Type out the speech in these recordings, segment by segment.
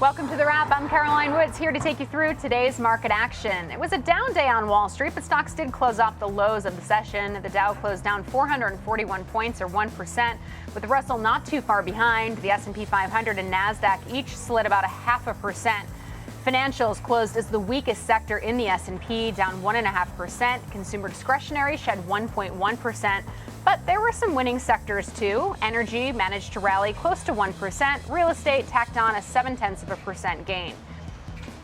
Welcome to The Wrap. I'm Caroline Woods, here to take you through today's market action. It was a down day on Wall Street, but stocks did close off the lows of the session. The Dow closed down 441 points, or 1%, with the Russell not too far behind. The S&P 500 and NASDAQ each slid about 0.5%. Financials closed as the weakest sector in the S&P, down 1.5%. Consumer discretionary shed 1.1%. But there were some winning sectors, too. Energy managed to rally close to 1%. Real estate tacked on a 0.7% gain.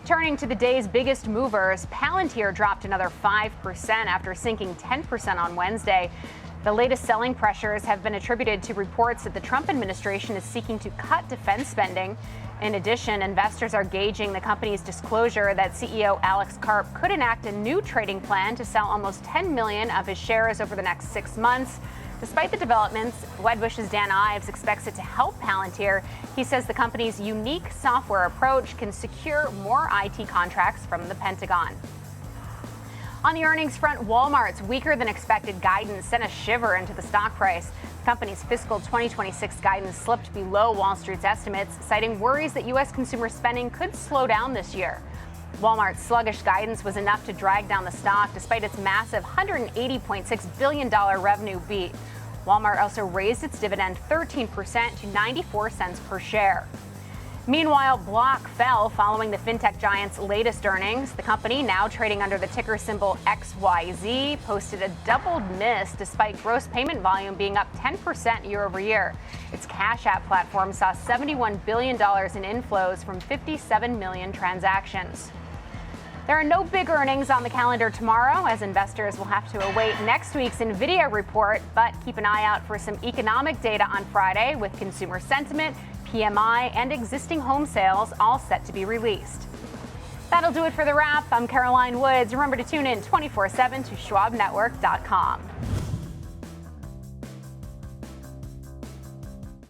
Turning to the day's biggest movers, Palantir dropped another 5% after sinking 10% on Wednesday. The latest selling pressures have been attributed to reports that the Trump administration is seeking to cut defense spending. In addition, investors are gauging the company's disclosure that CEO Alex Karp could enact a new trading plan to sell almost 10 million of his shares over the next 6 months. Despite the developments, Wedbush's Dan Ives expects it to help Palantir. He says the company's unique software approach can secure more IT contracts from the Pentagon. On the earnings front, Walmart's weaker than expected guidance sent a shiver into the stock price. The company's fiscal 2026 guidance slipped below Wall Street's estimates, citing worries that U.S. consumer spending could slow down this year. Walmart's sluggish guidance was enough to drag down the stock despite its massive $180.6 billion revenue beat. Walmart also raised its dividend 13% to 94 cents per share. Meanwhile, Block fell following the fintech giant's latest earnings. The company, now trading under the ticker symbol XYZ, posted a doubled miss despite gross payment volume being up 10% year over year. Its Cash App platform saw $71 billion in inflows from 57 million transactions. There are no big earnings on the calendar tomorrow, as investors will have to await next week's NVIDIA report, but keep an eye out for some economic data on Friday, with consumer sentiment, PMI, and existing home sales all set to be released. That'll do it for The Wrap. I'm Caroline Woods. Remember to tune in 24/7 to schwabnetwork.com.